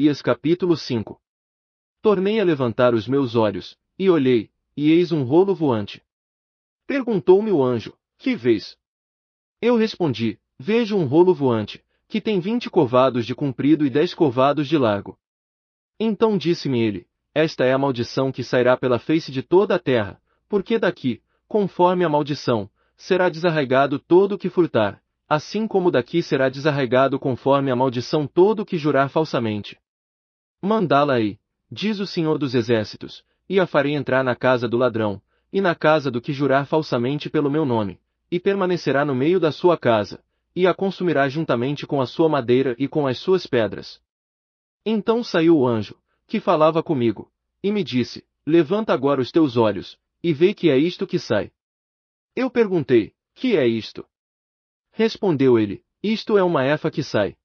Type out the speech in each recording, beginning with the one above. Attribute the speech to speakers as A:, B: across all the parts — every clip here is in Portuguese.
A: Zacarias capítulo 5. Tornei a levantar os meus olhos, e olhei, e eis um rolo voante. Perguntou-me o anjo: que vês? Eu respondi: vejo um rolo voante, que tem 20 covados de comprido e 10 covados de largo. Então disse-me ele: esta é a maldição que sairá pela face de toda a terra, porque daqui, conforme a maldição, será desarraigado todo o que furtar, assim como daqui será desarraigado conforme a maldição todo o que jurar falsamente. Mandá-la-ei, diz o Senhor dos Exércitos, e a farei entrar na casa do ladrão, e na casa do que jurar falsamente pelo meu nome, e permanecerá no meio da sua casa, e a consumirá juntamente com a sua madeira e com as suas pedras. Então saiu o anjo, que falava comigo, e me disse: levanta agora os teus olhos, e vê que é isto que sai. Eu perguntei: que é isto? Respondeu ele: isto é uma efa que sai.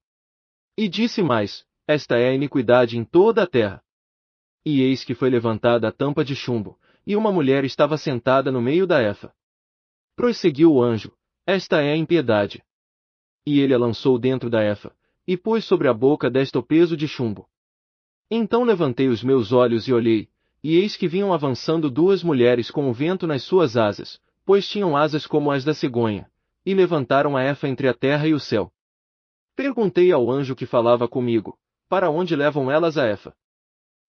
A: E disse mais: esta é a iniquidade em toda a terra. E eis que foi levantada a tampa de chumbo, e uma mulher estava sentada no meio da efa. Prosseguiu o anjo: esta é a impiedade. E ele a lançou dentro da efa, e pôs sobre a boca desta o peso de chumbo. Então levantei os meus olhos e olhei, e eis que vinham avançando duas mulheres com o vento nas suas asas, pois tinham asas como as da cegonha, e levantaram a efa entre a terra e o céu. Perguntei ao anjo que falava comigo: para onde levam elas a efa?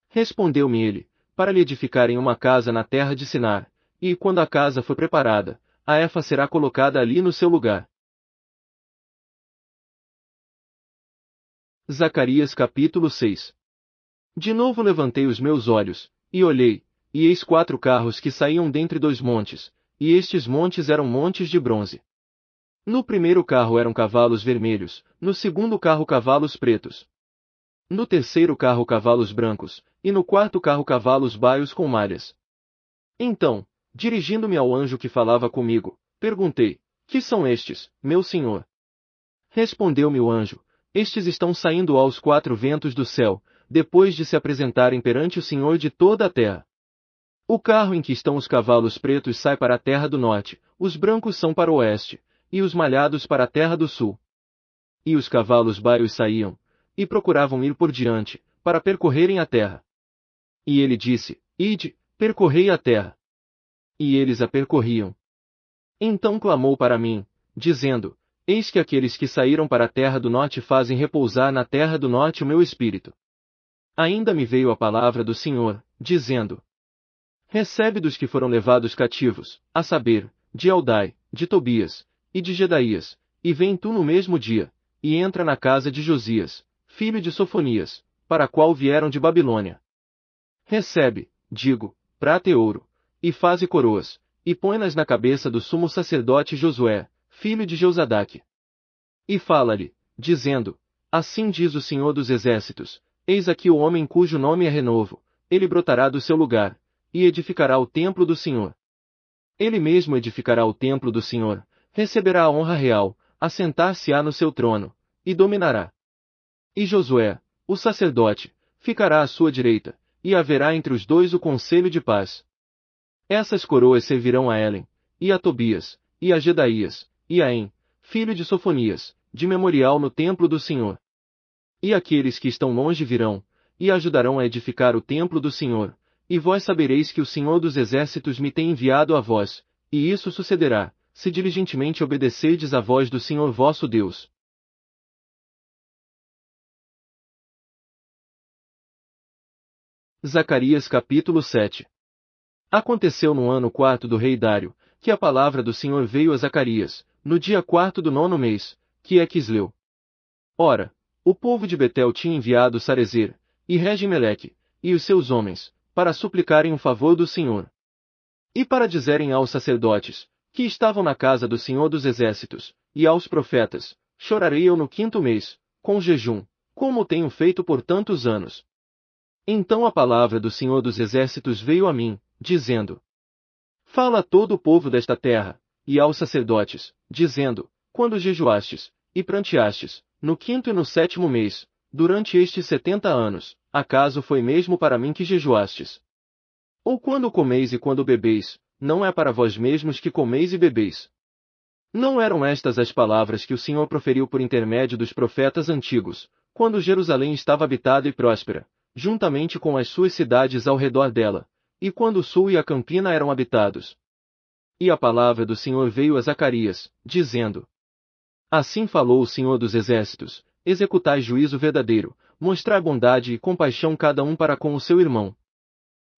A: Respondeu-me ele: para lhe edificarem uma casa na terra de Sinar, e quando a casa for preparada, a efa será colocada ali no seu lugar. Zacarias capítulo 6. De novo levantei os meus olhos, e olhei, e eis 4 carros que saíam dentre 2 montes, e estes montes eram montes de bronze. No primeiro carro eram cavalos vermelhos, no segundo carro cavalos pretos. No terceiro carro cavalos brancos, e no quarto carro cavalos baios com malhas. Então, dirigindo-me ao anjo que falava comigo, perguntei: que são estes, meu senhor? Respondeu-me o anjo: estes estão saindo aos 4 ventos do céu, depois de se apresentarem perante o Senhor de toda a terra. O carro em que estão os cavalos pretos sai para a terra do norte, os brancos são para o oeste, e os malhados para a terra do sul. E os cavalos baios saíam, e procuravam ir por diante, para percorrerem a terra. E ele disse: ide, percorrei a terra. E eles a percorriam. Então clamou para mim, dizendo: eis que aqueles que saíram para a terra do norte fazem repousar na terra do norte o meu espírito. Ainda me veio a palavra do Senhor, dizendo: recebe dos que foram levados cativos, a saber, de Eldai, de Tobias, e de Jedaías, e vem tu no mesmo dia, e entra na casa de Josias, filho de Sofonias, para a qual vieram de Babilônia. Recebe, digo, prata e ouro, e faze coroas, e põe-nas na cabeça do sumo sacerdote Josué, filho de Jeozadaque. E fala-lhe, dizendo: assim diz o Senhor dos Exércitos: eis aqui o homem cujo nome é Renovo, ele brotará do seu lugar, e edificará o templo do Senhor. Ele mesmo edificará o templo do Senhor, receberá a honra real, assentar-se-á no seu trono, e dominará. E Josué, o sacerdote, ficará à sua direita, e haverá entre os dois o conselho de paz. Essas coroas servirão a Helen, e a Tobias, e a Jedaías, e a En, filho de Sofonias, de memorial no templo do Senhor. E aqueles que estão longe virão, e ajudarão a edificar o templo do Senhor, e vós sabereis que o Senhor dos Exércitos me tem enviado a vós, e isso sucederá, se diligentemente obedecerdes à voz do Senhor vosso Deus. Zacarias capítulo 7. Aconteceu no ano 4º do rei Dário, que a palavra do Senhor veio a Zacarias, no dia 4º do 9º mês, que é Quisleu. Ora, o povo de Betel tinha enviado Sarezer, e Regem-Meleque, e os seus homens, para suplicarem o favor do Senhor. E para dizerem aos sacerdotes, que estavam na casa do Senhor dos Exércitos, e aos profetas: chorarei eu no 5º mês, com jejum, como tenho feito por tantos anos. Então a palavra do Senhor dos Exércitos veio a mim, dizendo: fala a todo o povo desta terra, e aos sacerdotes, dizendo: quando jejuastes, e pranteastes, no 5º e no 7º mês, durante estes 70 anos, acaso foi mesmo para mim que jejuastes? Ou quando comeis e quando bebeis, não é para vós mesmos que comeis e bebeis? Não eram estas as palavras que o Senhor proferiu por intermédio dos profetas antigos, quando Jerusalém estava habitada e próspera, juntamente com as suas cidades ao redor dela, e quando o sul e a campina eram habitados. E a palavra do Senhor veio a Zacarias, dizendo: Assim falou o Senhor dos Exércitos: executai juízo verdadeiro, mostrai bondade e compaixão cada um para com o seu irmão.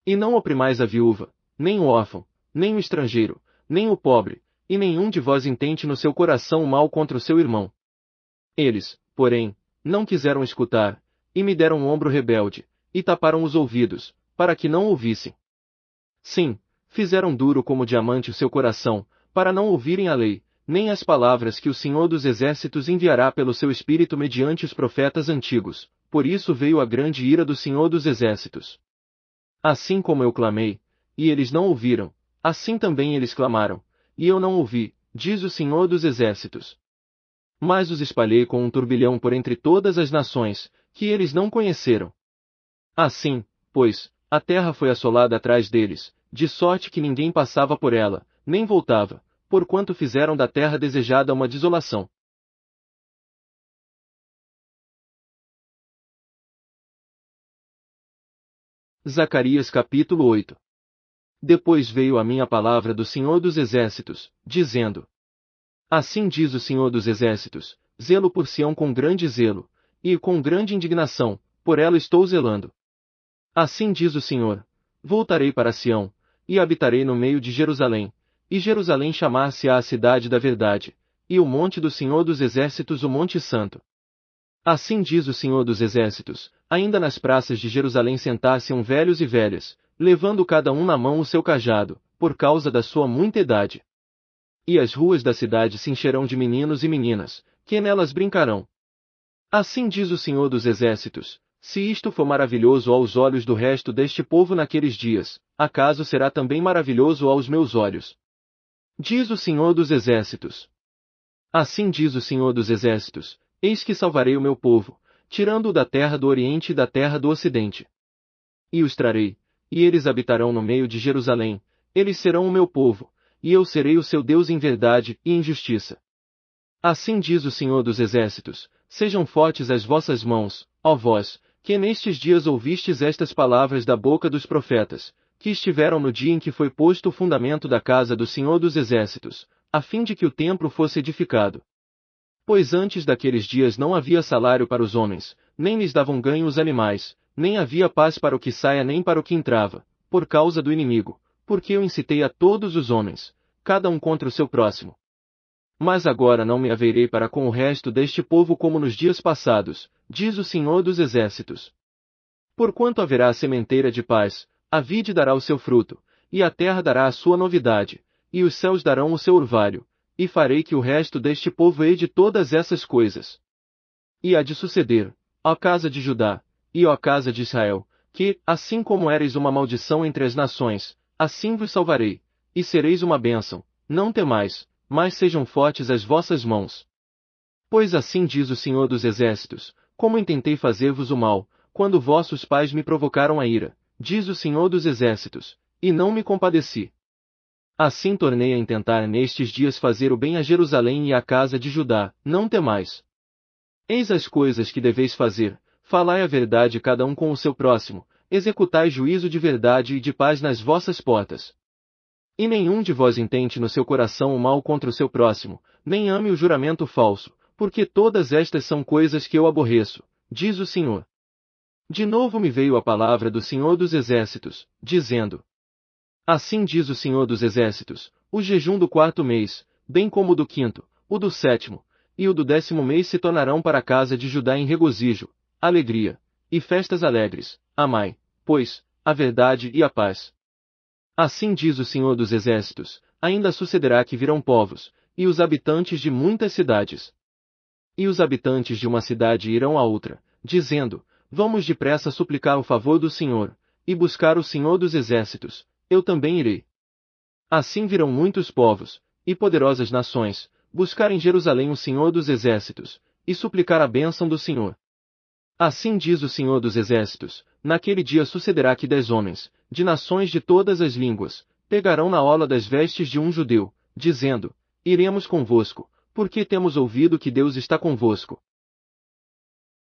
A: E não oprimais a viúva, nem o órfão, nem o estrangeiro, nem o pobre, e nenhum de vós intente no seu coração o mal contra o seu irmão. Eles, porém, não quiseram escutar, e me deram um ombro rebelde, e taparam os ouvidos, para que não ouvissem. Sim, fizeram duro como diamante o seu coração, para não ouvirem a lei, nem as palavras que o Senhor dos Exércitos enviará pelo seu Espírito mediante os profetas antigos, por isso veio a grande ira do Senhor dos Exércitos. Assim como eu clamei, e eles não ouviram, assim também eles clamaram, e eu não ouvi, diz o Senhor dos Exércitos. Mas os espalhei com um turbilhão por entre todas as nações, que eles não conheceram. Assim, pois, a terra foi assolada atrás deles, de sorte que ninguém passava por ela, nem voltava, porquanto fizeram da terra desejada uma desolação. Zacarias capítulo 8. Depois veio a mim a palavra do Senhor dos Exércitos, dizendo: Assim diz o Senhor dos Exércitos: zelo por Sião com grande zelo, e com grande indignação, por ela estou zelando. Assim diz o Senhor: voltarei para Sião, e habitarei no meio de Jerusalém, e Jerusalém chamar-se-á a cidade da verdade, e o monte do Senhor dos Exércitos o monte santo. Assim diz o Senhor dos Exércitos: ainda nas praças de Jerusalém sentar-se-ão velhos e velhas, levando cada um na mão o seu cajado, por causa da sua muita idade. E as ruas da cidade se encherão de meninos e meninas, que nelas brincarão. Assim diz o Senhor dos Exércitos: se isto for maravilhoso aos olhos do resto deste povo naqueles dias, acaso será também maravilhoso aos meus olhos? Diz o Senhor dos Exércitos. Assim diz o Senhor dos Exércitos: eis que salvarei o meu povo, tirando-o da terra do Oriente e da terra do Ocidente. E os trarei, e eles habitarão no meio de Jerusalém, eles serão o meu povo, e eu serei o seu Deus em verdade e em justiça. Assim diz o Senhor dos Exércitos: sejam fortes as vossas mãos, ó vós, que nestes dias ouvistes estas palavras da boca dos profetas, que estiveram no dia em que foi posto o fundamento da casa do Senhor dos Exércitos, a fim de que o templo fosse edificado. Pois antes daqueles dias não havia salário para os homens, nem lhes davam ganho os animais, nem havia paz para o que saia nem para o que entrava, por causa do inimigo, porque eu incitei a todos os homens, cada um contra o seu próximo. Mas agora não me haverei para com o resto deste povo como nos dias passados, diz o Senhor dos Exércitos. Porquanto haverá sementeira de paz, a vide dará o seu fruto, e a terra dará a sua novidade, e os céus darão o seu orvalho, e farei que o resto deste povo hede todas essas coisas. E há de suceder, ó casa de Judá, e ó casa de Israel, que, assim como éreis uma maldição entre as nações, assim vos salvarei, e sereis uma bênção, não temais, mas sejam fortes as vossas mãos. Pois assim diz o Senhor dos Exércitos: como intentei fazer-vos o mal, quando vossos pais me provocaram a ira, diz o Senhor dos Exércitos, e não me compadeci. Assim tornei a intentar nestes dias fazer o bem a Jerusalém e à casa de Judá, não temais. Eis as coisas que deveis fazer: falai a verdade cada um com o seu próximo, executai juízo de verdade e de paz nas vossas portas. E nenhum de vós intente no seu coração o mal contra o seu próximo, nem ame o juramento falso, porque todas estas são coisas que eu aborreço, diz o Senhor. De novo me veio a palavra do Senhor dos Exércitos, dizendo: assim diz o Senhor dos Exércitos: o jejum do 4º mês, bem como o do 5º, o do 7º, e o do 10º mês se tornarão para a casa de Judá em regozijo, alegria, e festas alegres. Amai, pois, a verdade e a paz. Assim diz o Senhor dos Exércitos: ainda sucederá que virão povos, e os habitantes de muitas cidades. E os habitantes de uma cidade irão a outra, dizendo: vamos depressa suplicar o favor do Senhor, e buscar o Senhor dos Exércitos, eu também irei. Assim virão muitos povos, e poderosas nações, buscar em Jerusalém o Senhor dos Exércitos, e suplicar a bênção do Senhor. Assim diz o Senhor dos Exércitos: naquele dia sucederá que 10 homens, de nações de todas as línguas, pegarão na orla das vestes de um judeu, dizendo: iremos convosco, porque temos ouvido que Deus está convosco.